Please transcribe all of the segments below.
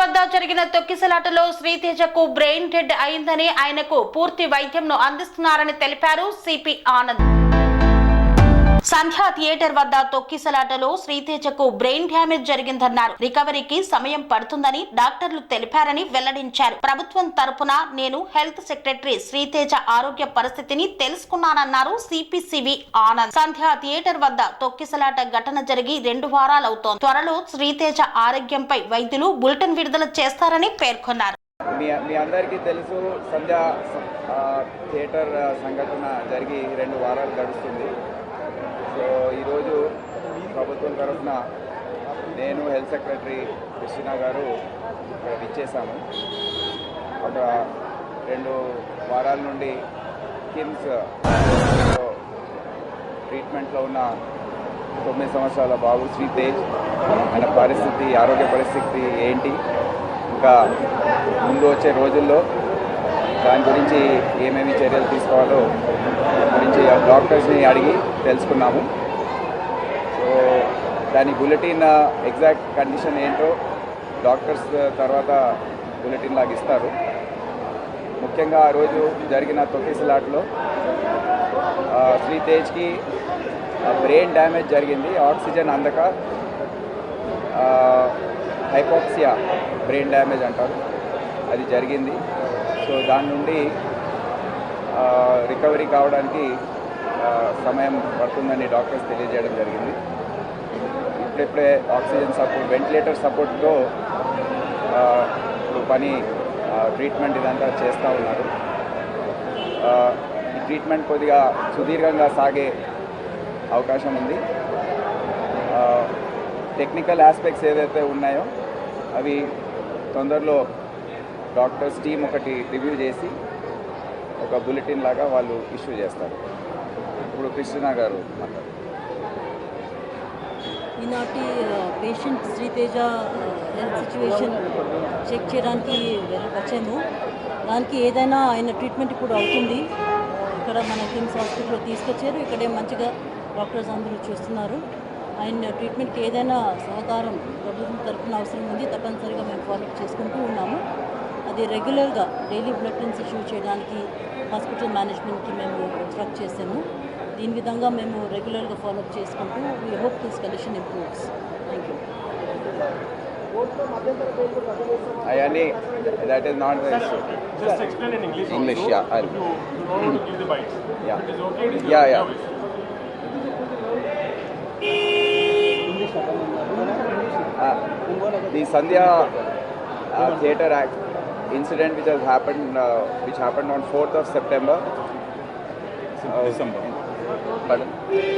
వద్ద జరిగిన తొక్కిసలాటలో శ్రీతేజకు brain dead అయిందని ఆయనకు పూర్తి వైద్యంను అందిస్తున్నారని తెలిపారు సిపి ఆనంద్. సంధ్యా థియేటర్ వద్ద తొక్కిసలాటలో శ్రీతేజకు బ్రెయిన్ డ్యామేజ్ జరిగిందన్నారు. రికవరీకి సమయం పడుతుందని డాక్టర్లు తెలిపారని వెల్లడించారు. ప్రభుత్వం తరపున నేను హెల్త్ సెక్రటరీ శ్రీతేజ ఆరోగ్య పరిస్థితిని తెలుసుకున్నానన్నారు సిపి ఆనంద్. సంధ్యా థియేటర్ వద్ద తొక్కిసలాట ఘటన జరిగి 2 వారాలవుతోంది. త్వరలో శ్రీతేజ ఆరోగ్యంపై వైద్యులు బులెటిన్ విడుదల చేస్తారని పేర్కొన్నారు. మీ అందరికీ తెలుసు, సంధ్యా థియేటర్ సంఘటన జరిగి 2 వారాలు గడుస్తుంది. సో ఈరోజు ప్రభుత్వం తరఫున నేను హెల్త్ సెక్రటరీ కృష్ణ గారు ఇక్కడ ఇచ్చేసాము. ఒక 2 వారాల నుండి కిమ్స్ ట్రీట్మెంట్లో ఉన్న 9 సంవత్సరాల బాబు శ్రీతేజ్ ఆయన ఆరోగ్య పరిస్థితి ఏంటి, ఇంకా ముందు వచ్చే రోజుల్లో దాని గురించి ఏమేమి చర్యలు తీసుకోవాలో గురించి డాక్టర్స్ని అడిగి తెలుసుకున్నాము. సో దాని బులెటిన్ ఎగ్జాక్ట్ కండిషన్ ఏంటో డాక్టర్స్ తర్వాత బులెటిన్ లాగా ఇస్తారు. ముఖ్యంగా ఆ రోజు జరిగిన తొక్కిసలాట్లో శ్రీతేజ్కి బ్రెయిన్ డ్యామేజ్ జరిగింది. ఆక్సిజన్ అందక హైపాక్సియా బ్రెయిన్ డ్యామేజ్ అంటారు, అది జరిగింది. సో దాని నుండి రికవరీ కావడానికి సమయం పడుతుందని డాక్టర్స్ తెలియజేయడం జరిగింది. ఇప్పుడే ఆక్సిజన్ సపోర్ట్, వెంటిలేటర్ సపోర్ట్తో ఇప్పుడు ట్రీట్మెంట్ ఇదంతా చేస్తూ ఉన్నారు. ఈ ట్రీట్మెంట్ కొద్దిగా సుదీర్ఘంగా సాగే అవకాశం ఉంది. టెక్నికల్ ఆస్పెక్ట్స్ ఏదైతే ఉన్నాయో అవి తొందరలో డాక్టర్స్ టీం ఒకటి రివ్యూ చేసి ఒక బులెటిన్ లాగా వాళ్ళు ఇష్యూ చేస్తారు. ఇప్పుడు కృష్ణ గారు మాట్లాడారు. ఈనాటి patient Sreeteja health situation check చేయడానికి వచ్చాము. దానికి ఏదైనా ఆయన ట్రీట్మెంట్ ఇప్పుడు అవుతుంది. ఇక్కడ మన కిమ్స్ హాస్పిటల్లో తీసుకొచ్చారు. ఇక్కడే మంచిగా డాక్టర్స్ అందరూ చూస్తున్నారు. ఆయన ట్రీట్మెంట్కి ఏదైనా సహకారం ప్రభుత్వం తరఫున అవసరం ఉంది, తప్పనిసరిగా మేము ఫాలోఅప్ చేసుకుంటూ ఉన్నాము. అది రెగ్యులర్గా డైలీ బులెటిన్స్ ఇష్యూ చేయడానికి హాస్పిటల్ మేనేజ్మెంట్కి మేము ఇన్స్ట్రక్ట్ చేసాము. దీని విధంగా మేము రెగ్యులర్గా ఫాలోఅప్ చేసుకుంటూ we hope this condition improves. Thank you. Ayani, that is not the issue. Just explain in English. English, also. yeah. You don't want to give the bites. Yeah. It is okay. It is Yeah. The Sandhya Theatre Act incident which happened on 4th of September. December. Pardon?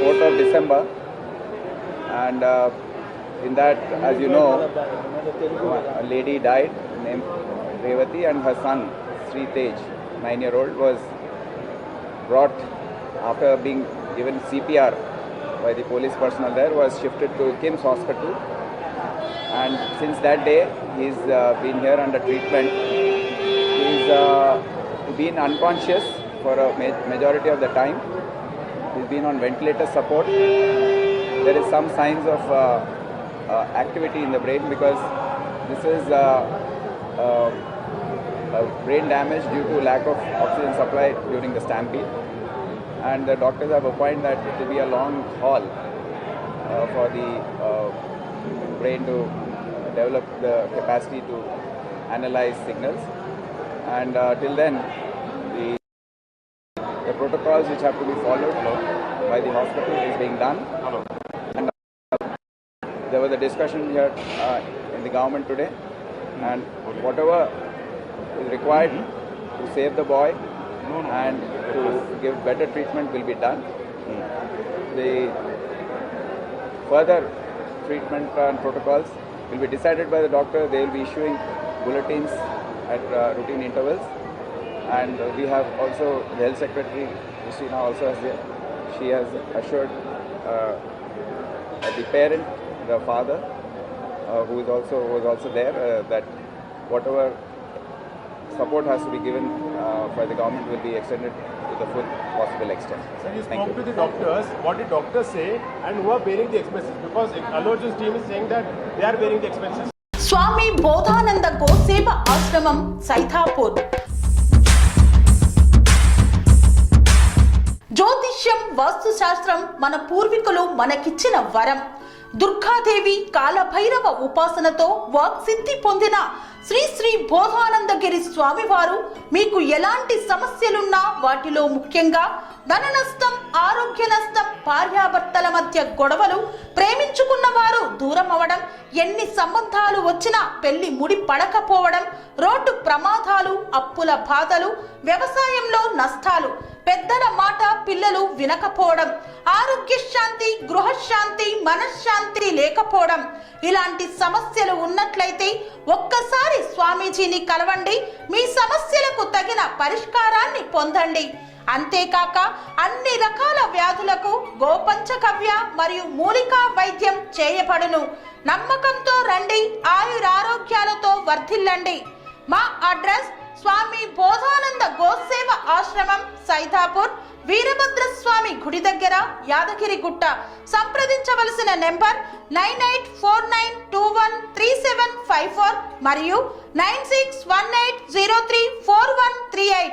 4th of December, and in that, as you know, a lady died named Revati, and her son Sritej, 9-year-old, was brought after being given CPR by the police personnel there, was shifted to Kims Hospital, and since that day he's been here under treatment. He's been unconscious for a majority of the time. He's been on ventilator support. There is some signs of activity in the brain because this is brain damage due to lack of oxygen supply during the stampede, and the doctors have opined that it will be a long haul for the brain to develop the capacity to analyze signals, and till then the protocols which have to be followed by the hospital is being done. And there was a discussion here in the government today, and whatever is required to save the boy and to give better treatment will be done. The further treatment and protocols will be decided by the doctor. They will be issuing bulletins at routine intervals, and we have also the health secretary Christina also has there. She has assured the parent, the father, who was also there, that whatever support has to be given by the government will be extended to the full possible extent. Sir, you spoke to the doctors. What did doctors say, and who are bearing the expenses? Because Allu Arjun's team is saying that they are bearing the expenses. స్వామి బోధానంద గోసేవ ఆశ్రమం సైథాపూర్. జ్యోతిష్యం, వాస్తుశాస్త్రం మన పూర్వీకులు మనకిచ్చిన వరం. దుర్గాదేవి, కాలభైరవ ఉపాసనతో వాక్సిద్ధి పొందిన శ్రీ శ్రీ బోధానందగిరి స్వామివారు మీకు ఎలాంటి సమస్యలున్నా, వాటిలో ముఖ్యంగా ధన నష్టం, ఆరోగ్య నష్టం, భార్యాభర్తల మధ్య గొడవలు, ప్రేమించుకున్న వారు దూరం అవడం, ఎన్ని సంబంధాలు వచ్చినా పెళ్లి ముడి పడకపోవడం, రోడ్డు ప్రమాదాలు, అప్పుల బాధలు, వ్యవసాయంలో నష్టాలు, పెద్దల మాట పిల్లలు వినకపోవడం, ఆరోగ్య శాంతి, గృహశాంతి, మనశ్శాంతి లేకపోవడం, ఇలాంటి సమస్యలు ఉన్నట్లయితే ఒక్కసారి స్వామీజీని కలవండి. మీ సమస్యలకు తగిన పరిష్కారాన్ని పొందండి. అంతేకాక అన్ని రకాల వ్యాధులకు గోపంచకవ్య మరియు మూలికా వైద్యం చేయబడును. నమ్మకంతో రండి, ఆయురారోగ్యాలతో వర్ధిల్లండి. మా అడ్రస్ స్వామి బోధానంద గోసేవ ఆశ్రమం సైథాపూర్, వీరభద్రస్వామి గుడి దగ్గర, యాదగిరిగుట్ట. సంప్రదించవలసిన నెంబర్ 9849213754 మరియు 9618034138.